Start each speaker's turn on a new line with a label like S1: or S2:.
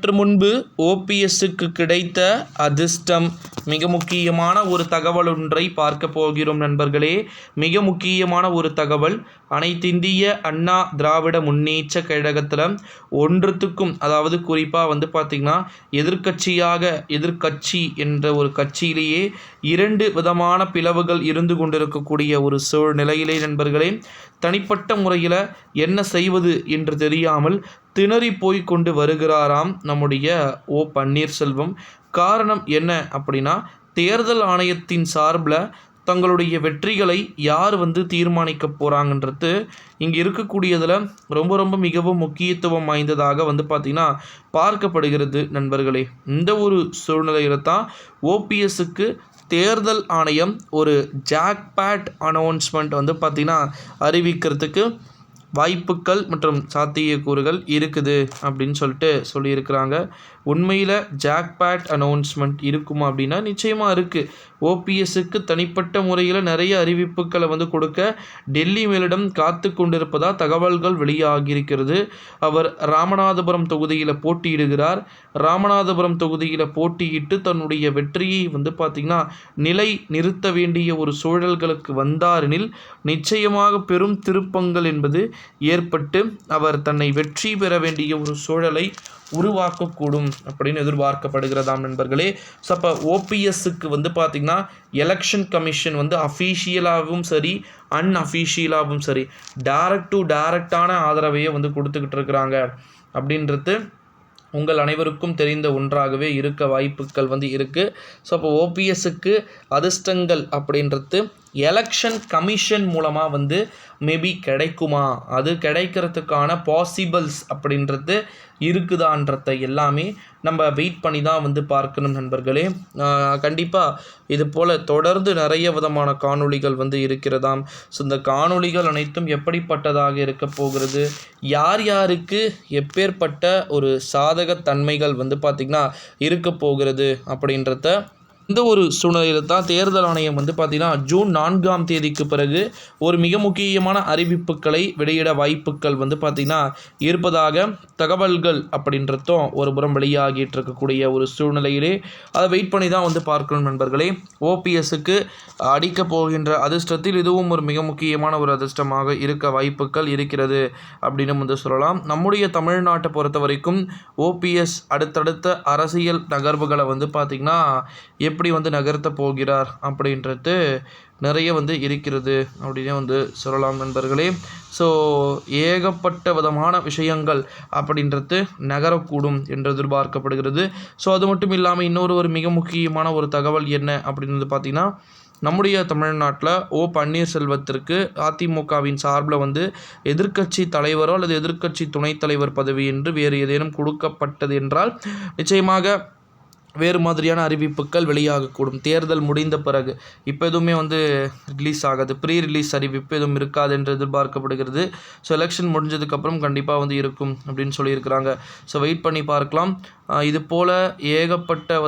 S1: சற்று முன்பு ஓபிஎஸ்க்கு கிடைத்த அதிர்ஷ்டம் மிக முக்கியமான ஒரு தகவல் ஒன்றை பார்க்க போகிறோம் நண்பர்களே. மிக முக்கியமான ஒரு தகவல், அனைத்திந்திய அண்ணா திராவிட முன்னேற்ற கழகத்தில் ஒன்றுத்துக்கும், அதாவது குறிப்பாக பார்த்திங்கன்னா எதிர்க்கட்சி என்ற ஒரு கட்சியிலேயே 2 விதமான பிளவுகள் இருந்து கொண்டிருக்கக்கூடிய ஒரு சூழ்நிலையிலே நண்பர்களே, தனிப்பட்ட முறையில் என்ன செய்வது என்று தெரியாமல் திணறி போய் கொண்டு வருகிறாராம் நம்முடைய ஓ பன்னீர்செல்வம். காரணம் என்ன அப்படின்னா, தேர்தல் ஆணையத்தின் சார்பில் தங்களுடைய வெற்றிகளை யார் தீர்மானிக்க போகிறாங்கன்றது இங்கே இருக்கக்கூடியதில் ரொம்ப மிகவும் முக்கியத்துவம் வாய்ந்ததாக பார்த்திங்கன்னா பார்க்கப்படுகிறது நண்பர்களே. இந்த ஒரு சூழ்நிலையில் தான் ஓபிஎஸ்க்கு தேர்தல் ஆணையம் ஒரு ஜாக்பாட் அனௌன்ஸ்மெண்ட் பார்த்திங்கன்னா அறிவிக்கிறதுக்கு வாய்ப்புகள் மற்றும் சாத்தியக்கூறுகள் இருக்குது அப்படின்னு சொல்லியிருக்கிறாங்க. உண்மையில் ஜாக்பாட் அனௌன்ஸ்மெண்ட் இருக்குமா அப்படின்னா நிச்சயமாக இருக்குது. ஓபிஎஸ்க்கு தனிப்பட்ட முறையில் நிறைய அறிவிப்புகளை கொடுக்க டெல்லி மேலிடம் காத்து கொண்டிருப்பதாக தகவல்கள் வெளியாகியிருக்கிறது. அவர் ராமநாதபுரம் தொகுதியில் போட்டியிடுகிறார். ராமநாதபுரம் தொகுதியில் போட்டியிட்டு தன்னுடைய வெற்றியை பார்த்திங்கன்னா நிலை நிறுத்த வேண்டிய ஒரு சூழல்களுக்கு வந்தாரெனில் நிச்சயமாக பெரும் திருப்பங்கள் என்பது ஏற்பட்டு அவர் தன்னை வெற்றி பெற வேண்டிய ஒரு சூழலை உருவாக்கக்கூடும் அப்படின்னு எதிர்பார்க்கப்படுகிறதாம் நண்பர்களே. ஸோ அப்போ ஓபிஎஸ்க்கு பார்த்திங்கன்னா எலெக்ஷன் கமிஷன் அஃபீஷியலாகவும் சரி அன்அஃபீஷியலாகவும் சரி டைரக்டான ஆதரவையே கொடுத்துக்கிட்டு இருக்கிறாங்க அப்படின்றது உங்கள் அனைவருக்கும் தெரிந்த ஒன்றாகவே இருக்க வாய்ப்புகள் இருக்குது. ஸோ அப்போ ஓபிஎஸ்க்கு அதிர்ஷ்டங்கள் அப்படின்றது எலெக்ஷன் கமிஷன் மூலமாக மேபி கிடைக்குமா, அது கிடைக்கிறதுக்கான பாசிபிள்ஸ் அப்படின்றது இருக்குதான்றதை எல்லாமே நம்ம வெயிட் பண்ணி தான் பார்க்கணும் நண்பர்களே. கண்டிப்பாக இது போல் தொடர்ந்து நிறைய விதமான காணொளிகள் இருக்கிறதாம். ஸோ இந்த காணொளிகள் அனைத்தும் எப்படிப்பட்டதாக இருக்க போகிறது, யார் யாருக்கு எப்பேற்பட்ட ஒரு சாதகத்தன்மைகள் பார்த்திங்கன்னா இருக்க போகிறது அப்படின்றத இந்த ஒரு சூழ்நிலையில் தான் தேர்தல் ஆணையம் பார்த்திங்கன்னா ஜூன் 4ஆம் தேதிக்கு பிறகு ஒரு மிக முக்கியமான அறிவிப்புகளை வெளியிட வாய்ப்புகள் பார்த்திங்கன்னா இருப்பதாக தகவல்கள் அப்படின்றதும் ஒரு புறம் வெளியாகிட்டு இருக்கக்கூடிய ஒரு சூழ்நிலையிலே அதை வெயிட் பண்ணி தான் பார்க்கணும் நண்பர்களே. ஓபிஎஸ்க்கு அடிக்க போகின்ற அதிர்ஷ்டத்தில் இதுவும் ஒரு மிக முக்கியமான ஒரு அதிர்ஷ்டமாக இருக்க வாய்ப்புகள் இருக்கிறது அப்படின்னு சொல்லலாம். நம்முடைய தமிழ்நாட்டை பொறுத்த வரைக்கும் ஓபிஎஸ் அடுத்தடுத்த அரசியல் நகர்வுகளை பார்த்திங்கன்னா எப்படி நகர்த்த போகிறார் அப்படின்றது நிறைய இருக்கிறது அப்படின்னே சொல்லலாம் நண்பர்களே. ஸோ ஏகப்பட்ட விதமான விஷயங்கள் அப்படின்றது நகரக்கூடும் என்று எதிர்பார்க்கப்படுகிறது. ஸோ அது மட்டும் இல்லாமல் இன்னொரு மிக முக்கியமான ஒரு தகவல் என்ன அப்படின்னு பார்த்திங்கன்னா, நம்முடைய தமிழ்நாட்டில் ஓ பன்னீர்செல்வத்திற்கு அதிமுகவின் சார்பில் எதிர்க்கட்சி தலைவரோ அல்லது எதிர்க்கட்சி துணைத் தலைவர் பதவி என்று வேறு ஏதேனும் கொடுக்கப்பட்டது என்றால் நிச்சயமாக வேறு மாதிரியான அறிவிப்புகள் வெளியாகக்கூடும். தேர்தல் முடிந்த பிறகு இப்போ எதுவுமே ரிலீஸ் ஆகாது, ப்ரீ ரிலீஸ் அறிவிப்பு எதுவும் இருக்காது என்று எதிர்பார்க்கப்படுகிறது. ஸோ எலெக்ஷன் முடிஞ்சதுக்கப்புறம் கண்டிப்பாக இருக்கும் அப்படின்னு சொல்லியிருக்கிறாங்க. ஸோ வெயிட் பண்ணி பார்க்கலாம். இது போல் ஏகப்பட்ட